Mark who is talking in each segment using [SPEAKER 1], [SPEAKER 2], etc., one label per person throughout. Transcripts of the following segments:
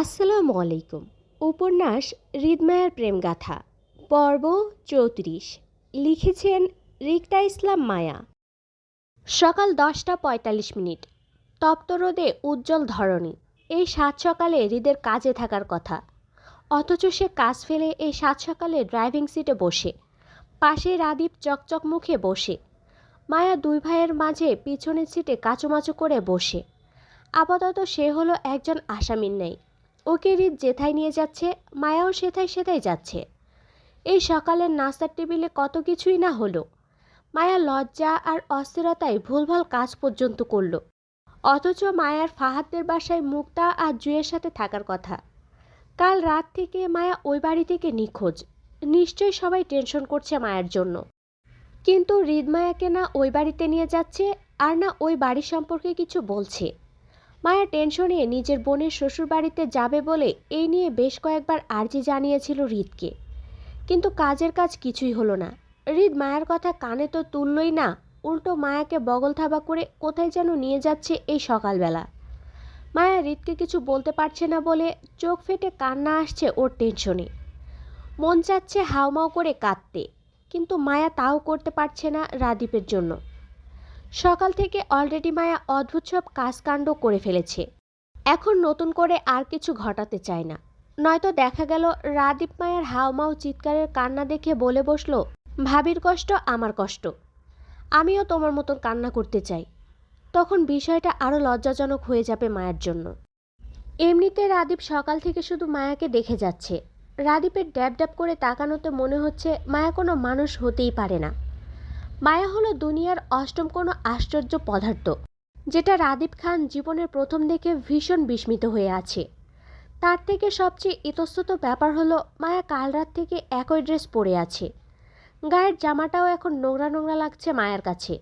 [SPEAKER 1] আসসালামু আলাইকুম। উপন্যাস হৃদমায়ার প্রেমগাথা পর্ব ৩৪ লিখেছেন রিক্তা ইসলাম মায়া। সকাল 10:৪৫। তপ্ত রোদে উজ্জ্বল ধরণী। এই সাত সকালে হৃদের কাজে থাকার কথা, অথচ সে কাজ ফেলে এই সাত সকালে ড্রাইভিং সিটে বসে, পাশে রাদীপ চকচক মুখে বসে, মায়া দুই ভাইয়ের মাঝে পিছনের সিটে কাচুমাচু করে বসে। আপাতত সে হলো একজন আসামির ন্যায়। ওকে হৃদ যেথায় নিয়ে যাচ্ছে, মায়াও সেথায় সেথায় যাচ্ছে। এই সকালের নাস্তার টেবিলে কত কিছুই না হলো। মায়া লজ্জা আর অস্থিরতায় ভুলভাল কাজ পর্যন্ত করলো। অথচ মায়ার ফাহাদদের বাসায় মুক্তা আর জুয়ের সাথে থাকার কথা। কাল রাত থেকে মায়া ওই বাড়ি থেকে নিখোঁজ। নিশ্চয়ই সবাই টেনশন করছে মায়ার জন্য। কিন্তু হৃদ মায়াকে না ওই বাড়িতে নিয়ে যাচ্ছে, আর না ওই বাড়ি সম্পর্কে কিছু বলছে। মায়া টেনশনে নিজের বোনের শ্বশুর বাড়িতে যাবে বলে এই নিয়ে বেশ কয়েকবার আর্জি জানিয়েছিল হৃদকে, কিন্তু কাজের কাজ কিছুই হলো না। হৃদ মায়ার কথা কানে তো তুললই না, উল্টো মায়াকে বগল থাবা করে কোথায় যেন নিয়ে যাচ্ছে এই সকালবেলা। মায়া হৃদকে কিছু বলতে পারছে না বলে চোখ ফেটে কান্না আসছে ওর টেনশনে। মন চাচ্ছে হাউমাউ করে কাঁদতে, কিন্তু মায়া তাও করতে পারছে না রাদীপের জন্য। সকাল থেকে অলরেডি মায়া অদ্ভুত সব কাজকাণ্ড করে ফেলেছে। এখন নতুন করে আর কিছু ঘটাতে চায় না, নয়তো দেখা গেল রাদীপ মায়ার হাউমাউ চিৎকারের কান্না দেখে বলে বসলো, ভাবির কষ্ট আমার কষ্ট, আমিও তোমার মতন কান্না করতে চাই। তখন বিষয়টা আরও লজ্জাজনক হয়ে যাবে মায়ার জন্য। এমনিতে রাদীপ সকাল থেকে শুধু মায়াকে দেখে যাচ্ছে। রাদীপের ড্যাব ড্যাব করে তাকানোতে মনে হচ্ছে মায়া কোনো মানুষ হতেই পারে না। মায়া হলো দুনিয়ার অষ্টম কোনো আশ্চর্য পদার্থ, যেটা রাদীপ খান জীবনের প্রথম দেখে ভীষণ বিস্মিত হয়ে আছে। তার থেকে সবচেয়ে ইতস্তত ব্যাপার হলো মায়া কাল রাত থেকে একই ড্রেস পরে আছে। গায়ের জামাটাও এখন নোংরা নোংরা লাগছে মায়ার কাছে।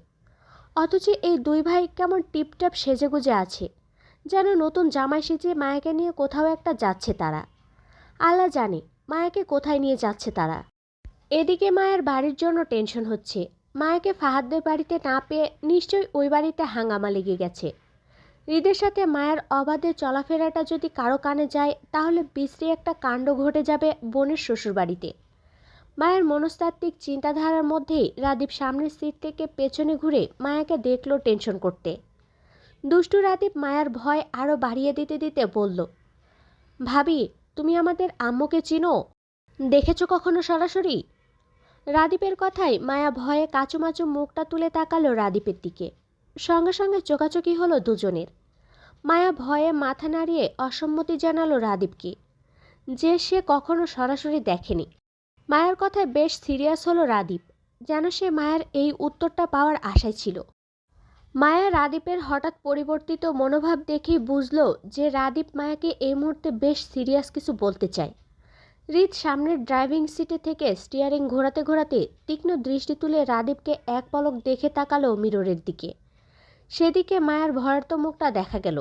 [SPEAKER 1] অথচ এই দুই ভাই কেমন টিপটাপ সেজেগুজে আছে, যেন নতুন জামাই সেজে মায়াকে নিয়ে কোথাও একটা যাচ্ছে তারা। আল্লাহ জানে মায়াকে কোথায় নিয়ে যাচ্ছে তারা। এদিকে মায়ের বাড়ির জন্য টেনশন হচ্ছে। মায়াকে ফাহাদদের বাড়িতে না পেয়ে নিশ্চয়ই ওই বাড়িতে হাঙ্গামা লেগে গেছে। হৃদের সাথে মায়ের অবাধে চলাফেরাটা যদি কারো কানে যায়, তাহলে বিশ্রী একটা কাণ্ড ঘটে যাবে বোনের শ্বশুর বাড়িতে। মায়ের মনস্তাত্ত্বিক চিন্তাধারার মধ্যেই রাদীপ সামনের সিট থেকে পেছনে ঘুরে মায়াকে দেখলো টেনশন করতে। দুষ্টু রাদীপ মায়ার ভয় আরও বাড়িয়ে দিতে দিতে বলল, ভাবি, তুমি আমাদের আম্মুকে চিনো? দেখেছো কখনো সরাসরি? রাদীপের কথায় মায়া ভয়ে কাচুমাচু মুখটা তুলে তাকালো রাদীপের দিকে। সঙ্গে সঙ্গে চোকাচোকি হলো দুজনের। মায়া ভয়ে মাথা নাড়িয়ে অসম্মতি জানালো রাদীপকে, যে সে কখনো সরাসরি দেখেনি। মায়ার কথায় বেশ সিরিয়াস হলো রাদীপ, যেন সে মায়ের এই উত্তরটা পাওয়ার আশায় ছিল। মায়া রাদীপের হঠাৎ পরিবর্তিত মনোভাব দেখেই বুঝলো যে রাদীপ মায়াকে এই মুহূর্তে বেশ সিরিয়াস কিছু বলতে চায়। হৃদ সামনের ড্রাইভিং সিটে থেকে স্টিয়ারিং ঘোরাতে ঘোরাতে তীক্ষ্ণ দৃষ্টি তুলে রাদীপকে এক পলক দেখে তাকালো মিররের দিকে। সেদিকে মায়ার ভয়ার্ত মুখটা দেখা গেল।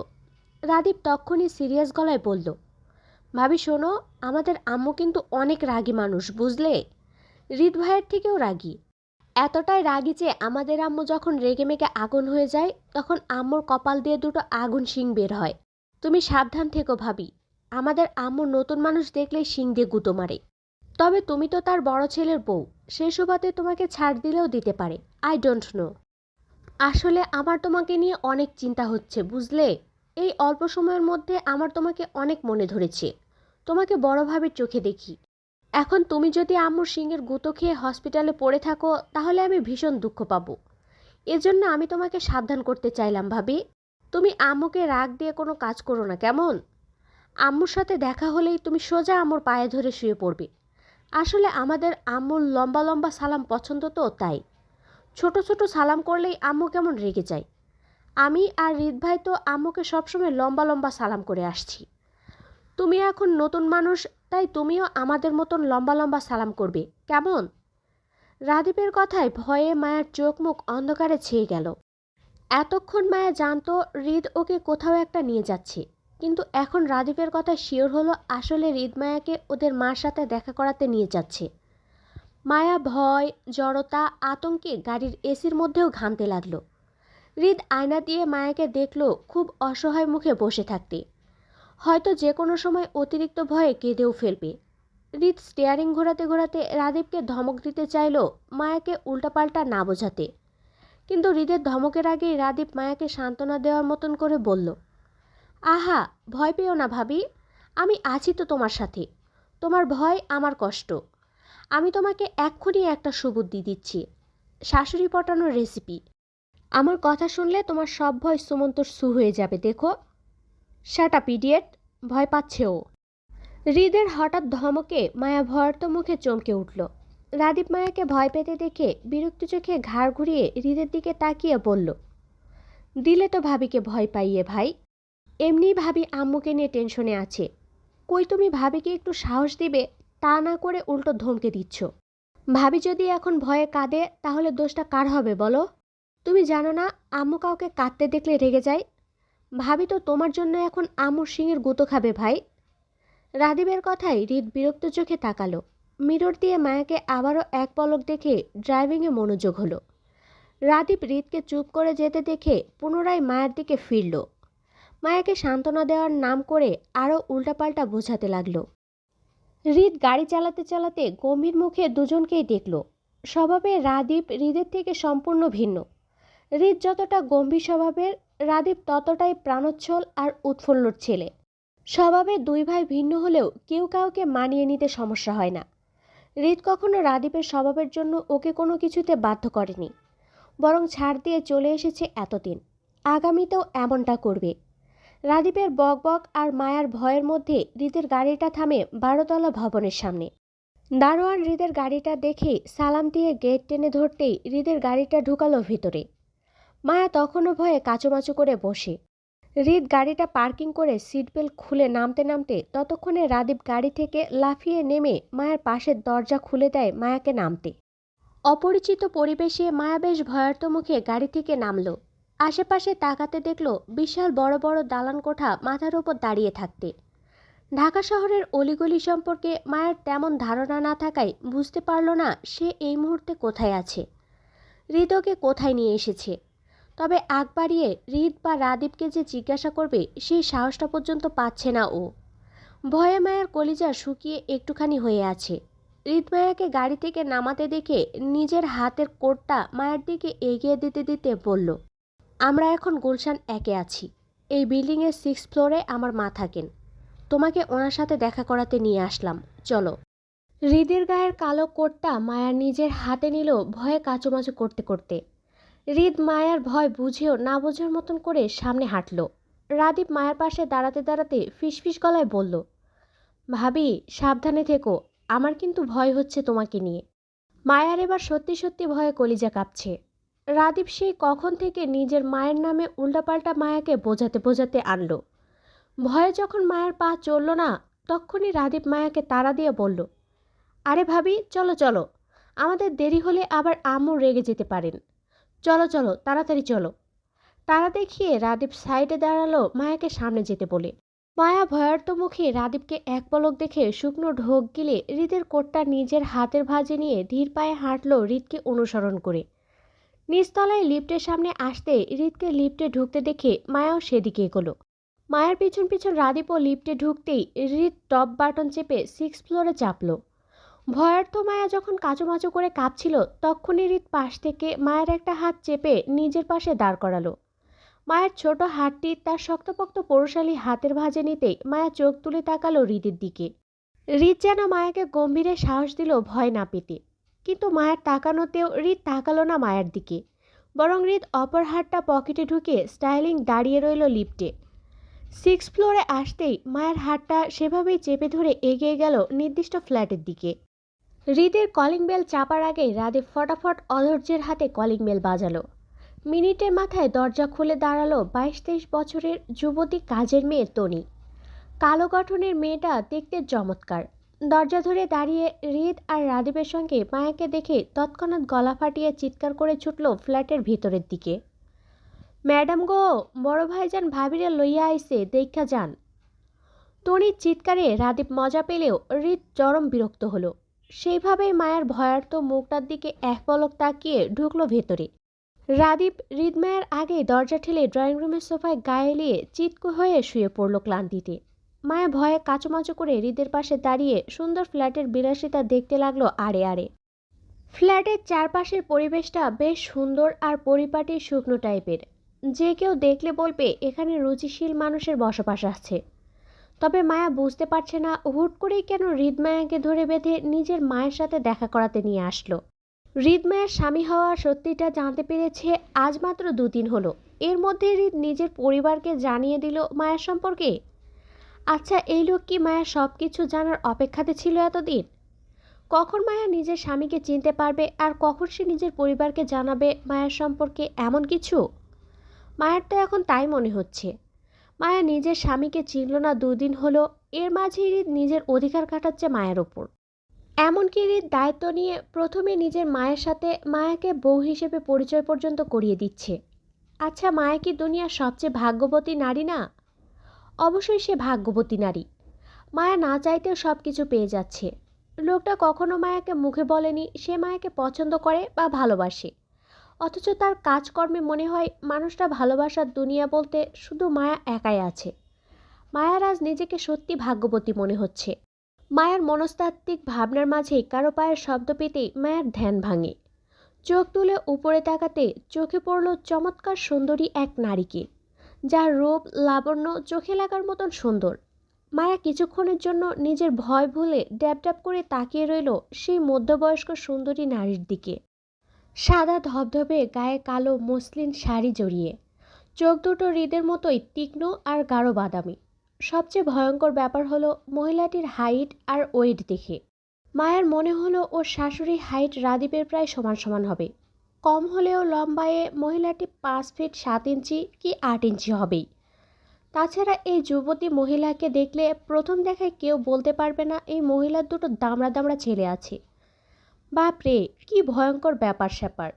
[SPEAKER 1] রাদীপ তক্ষুনি সিরিয়াস গলায় বলল, ভাবি শোনো, আমাদের আম্মু কিন্তু অনেক রাগী মানুষ, বুঝলে? হৃদ ভাইয়ের থেকেও রাগী। এতটাই রাগী যে আমাদের আম্মু যখন রেগেমেগে আগুন হয়ে যায়, তখন আম্মুর কপাল দিয়ে দুটো আগুন শিং বের হয়। তুমি সাবধান থেকো ভাবি, আমাদের আম্মুর নতুন মানুষ দেখলেই শিং দিয়ে গুঁতো মারে। তবে তুমি তো তার বড় ছেলের বউ, সে সুবাদে তোমাকে ছাড় দিলেও দিতে পারে। I don't know. আসলে আমার তোমাকে নিয়ে অনেক চিন্তা হচ্ছে, বুঝলে? এই অল্প সময়ের মধ্যে আমার তোমাকে অনেক মনে ধরেছে। তোমাকে বড় ভাবির চোখে দেখি। এখন তুমি যদি আম্মুর শিংয়ের গুঁতো খেয়ে হসপিটালে পড়ে থাকো, তাহলে আমি ভীষণ দুঃখ পাবো। এজন্য আমি তোমাকে সাবধান করতে চাইলাম ভাবি। তুমি আম্মুকে রাগ দিয়ে কোনো কাজ করো না, কেমন? আম্মুর সাথে দেখা হলেই তুমি সোজা আম্মুর পায়ে ধরে শুয়ে পড়বে। আসলে আমাদের আম্মুর লম্বা লম্বা সালাম পছন্দ, তো তাই। ছোট ছোট সালাম করলেই আম্মু কেমন রেগে যায়। আমি আর হৃদ ভাই তো আম্মুকে সবসময় লম্বা লম্বা সালাম করে আসছি। তুমি এখন নতুন মানুষ, তাই তুমিও আমাদের মতন লম্বা লম্বা সালাম করবে, কেমন? রাদীপের কথায় ভয়ে মায়ার চোখ মুখ অন্ধকারে ছেয়ে গেল। এতক্ষণ মায়া জানতো হৃদ ওকে কোথাও একটা নিয়ে যাচ্ছে, কিন্তু এখন রাদীপের কথায় শিওর হলো আসলে হৃদ মায়াকে ওদের মার সাথে দেখা করাতে নিয়ে যাচ্ছে। মায়া ভয়, জড়তা, আতঙ্কে গাড়ির এসির মধ্যেও ঘামতে লাগলো। হৃদ আয়না দিয়ে মায়াকে দেখলো খুব অসহায় মুখে বসে থাকতে। হয়তো যে কোনো সময় অতিরিক্ত ভয়ে কেঁদেও ফেলবে। হৃদ স্টিয়ারিং ঘোরাতে ঘোরাতে রাদীপকে ধমক দিতে চাইল মায়াকে উল্টাপাল্টা না বোঝাতে, কিন্তু হৃদের ধমকের আগেই রাদীপ মায়াকে সান্ত্বনা দেওয়ার মতন করে বলল, আহা, ভয় পেও না ভাবি, আমি আছি তো তোমার সাথে। তোমার ভয় আমার কষ্ট। আমি তোমাকে এক্ষুনি একটা সুবুদ্ধি দিচ্ছি, শাশুড়ি পটানোর রেসিপি। আমার কথা শুনলে তোমার সব ভয় সুমন্তর সু হয়ে যাবে, দেখো। শাট আপ ইডিয়েট, ভয় পাচ্ছে ও। হৃদের হঠাৎ ধমকে মায়া ভয়ার্ত মুখে চমকে উঠল। রাদীপ মায়াকে ভয় পেতে দেখে বিরক্ত চোখে ঘাড় ঘুরিয়ে হৃদের দিকে তাকিয়ে বলল, দিলে তো ভাবিকে ভয় পাইয়ে ভাই। এমনি ভাবি আম্মুকে নিয়ে টেনশনে আছে। কই তুমি ভাবিকে একটু সাহস দিবে, তা না করে উল্টো ধমকে দিচ্ছ। ভাবি যদি এখন ভয়ে কাঁদে তাহলে দোষটা কার হবে বলো? তুমি জানো না আম্মু কাউকে কাঁদতে দেখলে রেগে যায়? ভাবি তো তোমার জন্য এখন আম্মুর শিঙের গুঁতো খাবে ভাই। রাদীপের কথায় হৃদ বিরক্ত চোখে তাকালো। মিরর দিয়ে মায়াকে আবারও এক পলক দেখে ড্রাইভিংয়ে মনোযোগ হলো। রাদীপ হৃদকে চুপ করে যেতে দেখে পুনরায় মায়ের দিকে ফিরল। মায়াকে সান্ত্বনা দেওয়ার নাম করে আরও উল্টাপাল্টা বোঝাতে লাগলো। হৃদ গাড়ি চালাতে চালাতে গম্ভীর মুখে দুজনকেই দেখল। স্বভাবে রাদীপ হৃদের থেকে সম্পূর্ণ ভিন্ন। হৃদ যতটা গম্ভীর স্বভাবের, রাদীপ ততটাই প্রাণোচ্ছল আর উৎফুল্লর ছেলে। স্বভাবে দুই ভাই ভিন্ন হলেও কেউ কাউকে মানিয়ে নিতে সমস্যা হয় না। হৃদ কখনো রাদীপের স্বভাবের জন্য ওকে কোনো কিছুতে বাধ্য করেনি, বরং ছাড় দিয়ে চলে এসেছে এতদিন, আগামীতেও এমনটা করবে। রাদীপের বকবক আর মায়ার ভয়ের মধ্যে হৃদের গাড়িটা থামে 12তলা ভবনের সামনে। দারোয়ান হৃদের গাড়িটা দেখে সালাম দিয়ে গেট টেনে ধরতেই হৃদের গাড়িটা ঢুকালো ভিতরে। মায়া তখনও ভয়ে কাচুমাচু করে বসে। হৃদ গাড়িটা পার্কিং করে সিট বেল্ট খুলে নামতে নামতে ততক্ষণে রাদীপ গাড়ি থেকে লাফিয়ে নেমে মায়ের পাশের দরজা খুলে দেয় মায়াকে নামতে। অপরিচিত পরিবেশে মায়া বেশ ভয়ার্ত মুখে গাড়ি থেকে নামলো। আশেপাশে তাকাতে দেখল বিশাল বড় বড় দালান কোঠা মাথার ওপর দাঁড়িয়ে থাকতে। ঢাকা শহরের অলিগলি সম্পর্কে মায়ের তেমন ধারণা না থাকায় বুঝতে পারল না সে এই মুহূর্তে কোথায় আছে, হৃদকে কোথায় নিয়ে এসেছে। তবে আগ বাড়িয়ে হৃদ বা রাদীপকে যে জিজ্ঞাসা করবে সেই সাহসটা পর্যন্ত পাচ্ছে না ও। ভয়ে মায়ের কলিজা শুকিয়ে একটুখানি হয়ে আছে। হৃদ মায়াকে গাড়ি থেকে নামাতে দেখে নিজের হাতের কোটটা মায়ের দিকে এগিয়ে দিতে দিতে বলল, আমরা এখন গুলশান 1-এ আছি। এই বিল্ডিংয়ের 6th ফ্লোরে আমার মা থাকেন। তোমাকে ওনার সাথে দেখা করাতে নিয়ে আসলাম, চলো। হৃদের গায়ের কালো কোটটা মায়ার নিজের হাতে নিল ভয়ে কাচুমাচু করতে করতে। হৃদ মায়ার ভয় বুঝেও না বোঝার মতন করে সামনে হাঁটল। রাদীপ মায়ের পাশে দাঁড়াতে দাঁড়াতে ফিসফিস গলায় বলল, ভাবি সাবধানে থেকো, আমার কিন্তু ভয় হচ্ছে তোমাকে নিয়ে। মায়ার এবার সত্যি সত্যি ভয়ে কলিজা কাঁপছে। রাদীপ সেই কখন থেকে নিজের মায়ের নামে উল্টাপাল্টা মায়াকে বোঝাতে বোঝাতে আনলো। ভয়ে যখন মায়ের পা চলল না, তখনই রাদীপ মায়াকে তাড়া দিয়ে বলল, আরে ভাবি চলো চলো, আমাদের দেরি হলে আবার আম্মু রেগে যেতে পারেন। চলো চলো তাড়াতাড়ি চলো। তারা দেখিয়ে রাদীপ সাইডে দাঁড়ালো মায়াকে সামনে যেতে বলে। মায়া ভয়ার্ত মুখে রাদীপকে এক পলক দেখে শুকনো ঢোক গিলে হৃদের কোটটা নিজের হাতের ভাঁজে নিয়ে ধীর পায়ে হাঁটলো হৃদকে অনুসরণ করে। নিচতলায় লিফটের সামনে আসতে হৃদকে লিফটে ঢুকতে দেখে মায়াও সেদিকে এগোলো। মায়ের পিছন পিছন রাদীপও লিফটে ঢুকতেই হৃদ টপ বাটন চেপে 6th ফ্লোরে চাপলো। ভয়ার্থ মায়া যখন কাচুমাচু করে কাঁপছিল তখনই হৃদ পাশ থেকে মায়ের একটা হাত চেপে নিজের পাশে দাঁড় করালো। মায়ের ছোট হাতটি তার শক্তপোক্ত পৌরুষালী হাতের ভাঁজে নিতেই মায়া চোখ তুলে তাকালো হৃদের দিকে। হৃদ যেন মায়াকে গম্ভীরে সাহস দিল ভয় না পেতে, কিন্তু মায়ের তাকানোতেও হৃদ তাকালো না মায়ের দিকে, বরং হৃদ অপর হাতটা পকেটে ঢুকে স্টাইলিং দাঁড়িয়ে রইল লিফটে। 6th ফ্লোরে আসতেই মায়ের হাতটা সেভাবেই চেপে ধরে এগিয়ে গেল নির্দিষ্ট ফ্ল্যাটের দিকে। হৃদের কলিং বেল চাপার আগেই রাদীপ ফটাফট অধৈর্যের হাতে কলিং বেল বাজালো। মিনিটের মাথায় দরজা খুলে দাঁড়ালো 22-23 বছরের যুবতী কাজের মেয়ে তনি। কালো গঠনের মেয়েটা দেখতে চমৎকার। দরজা ধরে দাঁড়িয়ে হৃদ আর রাদীপের সঙ্গে মায়াকে দেখে তৎক্ষণাৎ গলা ফাটিয়ে চিৎকার করে ছুটল ফ্ল্যাটের ভিতরের দিকে, ম্যাডাম গো, বড় ভাইজান ভাবিরে লইয়া আইছে, দেখা যান। তনির চিৎকারে রাদীপ মজা পেলেও হৃদ চরম বিরক্ত হলো। সেইভাবেই মায়ের ভয়ার্ত মুখটার দিকে এক পলক তাকিয়ে ঢুকলো ভেতরে। রাদীপ হৃদ মায়ের আগেই দরজা ঠেলে ড্রয়িং রুমের সোফায় গায়ে এলিয়ে চিৎকু হয়ে শুয়ে পড়ল ক্লান্তিতে। মায়া ভয়ে কাচুমাচু করে হৃদের পাশে দাঁড়িয়ে সুন্দর ফ্ল্যাটের বিলাসিতা দেখতে লাগলো আড়ে আড়ে। ফ্ল্যাটের চারপাশের পরিবেশটা বেশ সুন্দর আর পরিপাটি শুকনো টাইপের। যে কেউ দেখলে বলবে এখানে রুচিশীল মানুষের বসবাস আছে। তবে মায়া বুঝতে পারছে না হুট করেই কেন হৃদ মায়াকে ধরে বেঁধে নিজের মায়ের সাথে দেখা করাতে নিয়ে আসলো। হৃদ মায়ের স্বামী হওয়ার সত্যিটা জানতে পেরেছে আজ মাত্র 2 দিন হলো। এর মধ্যে হৃদ নিজের পরিবারকে জানিয়ে দিল মায়ের সম্পর্কে। আচ্ছা, এই লোক কি মায়ের সব কিছু জানার অপেক্ষাতে ছিল এতদিন? কখন মায়া নিজের স্বামীকে চিনতে পারবে আর কখন সে নিজের পরিবারকে জানাবে মায়ের সম্পর্কে এমন কিছু? মায়ের তো এখন তাই মনে হচ্ছে। মায়া নিজের স্বামীকে চিনল না 2 দিন হলো, এর মাঝে হৃদ নিজের অধিকার খাটাচ্ছে মায়ের ওপর। এমনকি হৃদ দায়িত্ব নিয়ে প্রথমে নিজের মায়ের সাথে মায়াকে বউ হিসেবে পরিচয় পর্যন্ত করিয়ে দিচ্ছে। আচ্ছা, মায়া কি দুনিয়ার সবচেয়ে ভাগ্যবতী নারী না? অবশ্যই সে ভাগ্যবতী নারী। মায়া না চাইতেও সব কিছু পেয়ে যাচ্ছে। লোকটা কখনো মায়াকে মুখে বলেনি সে মায়াকে পছন্দ করে বা ভালোবাসে, অথচ তার কাজকর্মে মনে হয় মানুষটা ভালোবাসার দুনিয়া বলতে শুধু মায়া একাই আছে। মায়ার আজ নিজেকে সত্যি ভাগ্যবতী মনে হচ্ছে। মায়ার মনস্তাত্ত্বিক ভাবনার মাঝে কারো পায়ের শব্দ পেতেই মায়ার ধ্যান ভাঙে। চোখ তুলে উপরে তাকাতে চোখে পড়ল চমৎকার সুন্দরী এক নারীকে, যার রূপ লাবণ্য চোখে লাগার মতন সুন্দর। মায়া কিছুক্ষণের জন্য নিজের ভয় ভুলে ড্যাব ড্যাব করে তাকিয়ে রইল সেই মধ্যবয়স্ক সুন্দরী নারীর দিকে। সাদা ধবধবে গায়ে কালো মসলিন শাড়ি জড়িয়ে, চোখ দুটো হৃদের মতোই তীক্ষ্ণ আর গাঢ় বাদামি। সবচেয়ে ভয়ঙ্কর ব্যাপার হলো মহিলাটির হাইট আর ওয়েট দেখে মায়ার মনে হলো ওর শাশুড়ির হাইট রাদীপের প্রায় সমান সমান হবে। কম হলেও লম্বায়ে মহিলাটি 5 ফিট 7 ইঞ্চি কি 8 ইঞ্চি হবেই। তাছাড়া এই যুবতী মহিলাকে দেখলে প্রথম দেখায় কেউ বলতে পারবে না এই মহিলার দুটো দামড়া দামড়া ছেলে আছে। বাপরে, কি ভয়ঙ্কর ব্যাপার স্যাপার!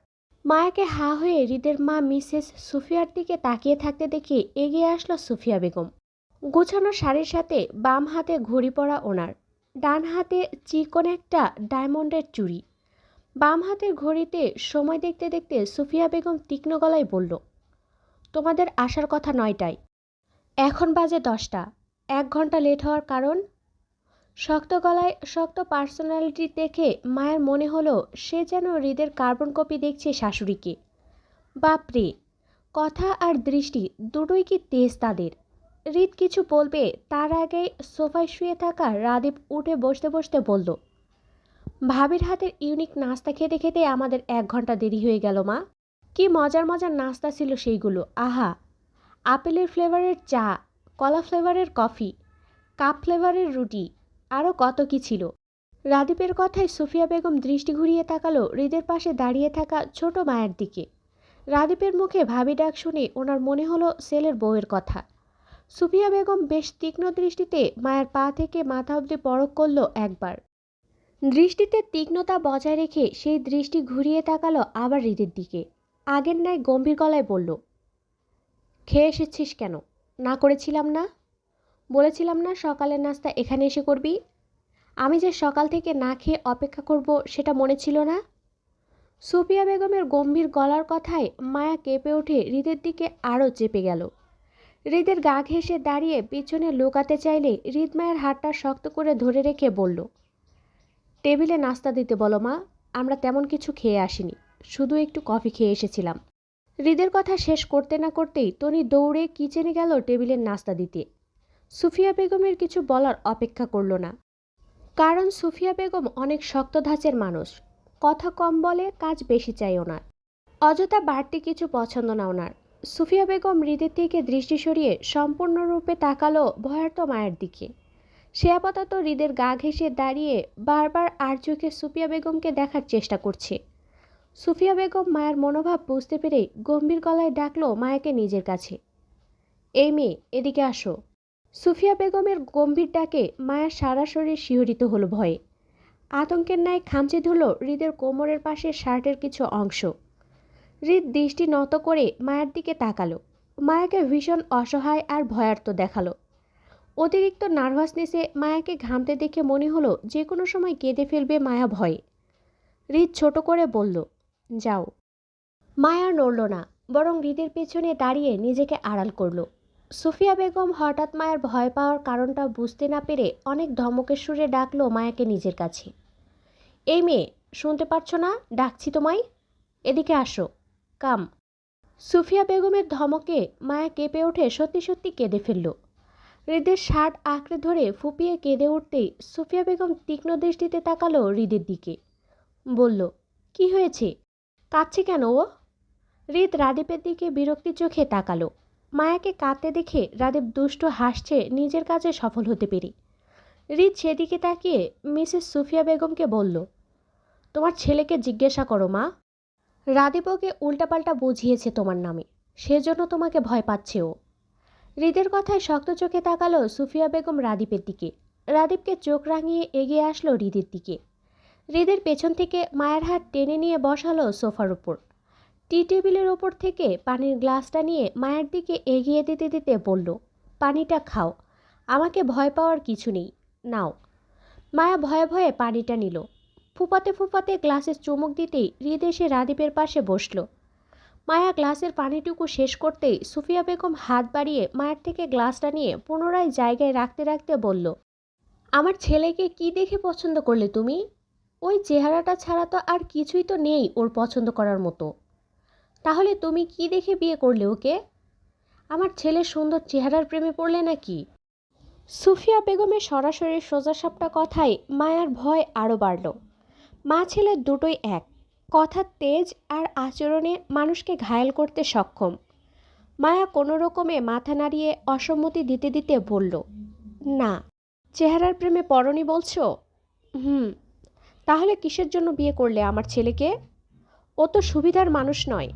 [SPEAKER 1] মায়াকে হা হয়ে হৃদের মা মিসেস সুফিয়ার দিকে তাকিয়ে থাকতে দেখে এগিয়ে আসলো সুফিয়া বেগম। গোছানো শাড়ির সাথে বাম হাতে ঘড়ি পরা ওনার, ডান হাতে চিকন একটা ডায়মন্ডের চুড়ি। বাম হাতের ঘড়িতে সময় দেখতে দেখতে সুফিয়া বেগম তীক্ষ্ণ গলায় বলল, তোমাদের আসার কথা 9টায়, এখন বাজে 10টা। 1 ঘন্টা লেট হওয়ার কারণ? শক্ত গলায় শক্ত পার্সোনালিটি দেখে মায়ের মনে হলো সে যেন হৃদের কার্বন কপি দেখছে শাশুড়িকে। বাপরে, কথা আর দৃষ্টি দুটোই কি তেজ তাদের! হৃদ কিছু বলবে তার আগেই সোফায় শুয়ে থাকা রাদীপ উঠে বসতে বসতে বলল, ভাবির হাতের ইউনিক নাস্তা খেতে খেতে আমাদের 1 ঘন্টা দেরি হয়ে গেল মা। কি মজার মজার নাস্তা ছিল সেইগুলো! আহা, আপেলের ফ্লেভারের চা, কলা ফ্লেভারের কফি, কাপ ফ্লেভারের রুটি, আরও কত কি ছিল। রাদীপের কথায় সুফিয়া বেগম দৃষ্টি ঘুরিয়ে তাকালো হৃদের পাশে দাঁড়িয়ে থাকা ছোট মায়ের দিকে। রাদীপের মুখে ভাবি ডাক শুনে ওনার মনে হলো ছেলের বউয়ের কথা। সুফিয়া বেগম বেশ তীক্ষ্ণ দৃষ্টিতে মায়ের পা থেকে মাথা অবধি পরখ করল একবার। দৃষ্টিতে তীক্ষ্ণতা বজায় রেখে সেই দৃষ্টি ঘুরিয়ে তাকালো আবার হৃদের দিকে। আগের ন্যায় গম্ভীর গলায় বলল, খেয়ে এসেছিস কেন? না করেছিলাম না? বলেছিলাম না সকালের নাস্তা এখানে এসে করবি? আমি যে সকাল থেকে না খেয়ে অপেক্ষা করব সেটা মনে ছিল না? সুফিয়া বেগমের গম্ভীর গলার কথায় মায়া কেঁপে উঠে হৃদের দিকে আরও চেপে গেল। হৃদের গা ঘেঁষে দাঁড়িয়ে পিছনে লুকাতে চাইলে হৃদ মায়ের হাতটা শক্ত করে ধরে রেখে বলল, টেবিলে নাস্তা দিতে বলো মা, আমরা তেমন কিছু খেয়ে আসিনি, শুধু একটু কফি খেয়ে এসেছিলাম। হৃদের কথা শেষ করতে না করতেই তনি দৌড়ে কিচেনে গেল টেবিলের নাস্তা দিতে। সুফিয়া বেগমের কিছু বলার অপেক্ষা করল না, কারণ সুফিয়া বেগম অনেক শক্ত ধাঁচের মানুষ। কথা কম বলে, কাজ বেশি চাই ওনার। অযথা বাড়তি কিছু পছন্দ না ওনার। সুফিয়া বেগম হৃদের থেকে দৃষ্টি সরিয়ে সম্পূর্ণরূপে তাকালো ভয়ার্ত মায়ের দিকে। সে আপাতত হৃদের গা ঘেঁষে দাঁড়িয়ে বারবার আর চোখে সুফিয়া বেগমকে দেখার চেষ্টা করছে। সুফিয়া বেগম মায়ের মনোভাব বুঝতে পেরে গম্ভীর গলায় ডাকলো মায়াকে নিজের কাছে, এই মেয়ে, এদিকে আসো। সুফিয়া বেগমের গম্ভীর ডাকে মায়ের সারা শরীর শিহরিত হলো ভয়ে। আতঙ্কের ন্যায় খামচে ধরল হৃদের কোমরের পাশে শার্টের কিছু অংশ। হৃদ দৃষ্টি নত করে মায়ের দিকে তাকালো। মায়াকে ভীষণ অসহায় আর ভয়ার্ত দেখালো। অতিরিক্ত নার্ভাসনেসে মায়াকে ঘামতে দেখে মনে হলো যে কোনো সময় কেঁদে ফেলবে মায়া ভয়ে। হৃদ ছোট করে বলল, যাও। মায়া নড়ল না, বরং হৃদের পেছনে দাঁড়িয়ে নিজেকে আড়াল করল। সুফিয়া বেগম হঠাৎ মায়ের ভয় পাওয়ার কারণটা বুঝতে না পেরে অনেক ধমকের সুরে ডাকলো মায়াকে নিজের কাছে। এই মেয়ে, শুনতে পারছো না? ডাকছি তোমায়, এদিকে আসো, কাম। সুফিয়া বেগমের ধমকে মায়া কেঁপে ওঠে, সত্যি সত্যি কেঁদে ফেলল। হৃদের শার্ট আঁকড়ে ধরে ফুপিয়ে কেঁদে উঠতেই সুফিয়া বেগম তীক্ষ্ণ দৃষ্টিতে তাকালো হৃদের দিকে। বলল, কি হয়েছে? কাঁদছে কেন ও? হৃদ রাদীপের দিকে বিরক্তি চোখে তাকালো। মায়াকে কাঁদতে দেখে রাদীপ দুষ্টু হাসছে নিজের কাজে সফল হতে পেরে। হৃদ সেদিকে তাকিয়ে মিসেস সুফিয়া বেগমকে বলল, তোমার ছেলেকে জিজ্ঞাসা করো মা। রাদীপ ওকে উল্টাপাল্টা বুঝিয়েছে তোমার নামে, সেজন্য তোমাকে ভয় পাচ্ছে ও। হৃদের কথায় শক্ত চোখে তাকালো সুফিয়া বেগম রাদীপের দিকে। রাদীপকে চোখ রাঙিয়ে এগিয়ে আসলো হৃদের দিকে। হৃদের পেছন থেকে মায়ের হাত টেনে নিয়ে বসালো সোফার উপর। টি টেবিলের ওপর থেকে পানির গ্লাসটা নিয়ে মায়ের দিকে এগিয়ে দিতে দিতে বলল, পানিটা খাও, আমাকে ভয় পাওয়ার কিছু নেই, নাও। মায়া ভয়ে ভয়ে পানিটা নিল। ফুপাতে ফুপাতে গ্লাসে চুমুক দিতেই হৃদ এসে রাদীপের পাশে বসল। মায়া গ্লাসের পানিটুকু শেষ করতেই সুফিয়া বেগম হাত বাড়িয়ে মায়ের থেকে গ্লাসটা নিয়ে পুনরায় জায়গায় রাখতে রাখতে বলল, আমার ছেলেকে কি দেখে পছন্দ করলে তুমি? ওই চেহারাটা ছাড়া তো আর কিছুই তো নেই ওর পছন্দ করার মতো। তাহলে তুমি কি দেখে বিয়ে করলে ওকে? আমার ছেলের সুন্দর চেহারার প্রেমে পড়লে নাকি? সুফিয়া বেগমের সরাসরি সোজাসাপটা কথায় মায়ার ভয় আরও বাড়ল। মা ছেলে দুটোই এক, কথার তেজ আর আচরণে মানুষকে ঘায়েল করতে সক্ষম। মায়া কোনো রকমে মাথা নাড়িয়ে অসম্মতি দিতে দিতে বলল, না। চেহারার প্রেমে পড়নি বলছো? তাহলে কিসের জন্য বিয়ে করলে আমার ছেলেকে? ও তো সুবিধার মানুষ নয়,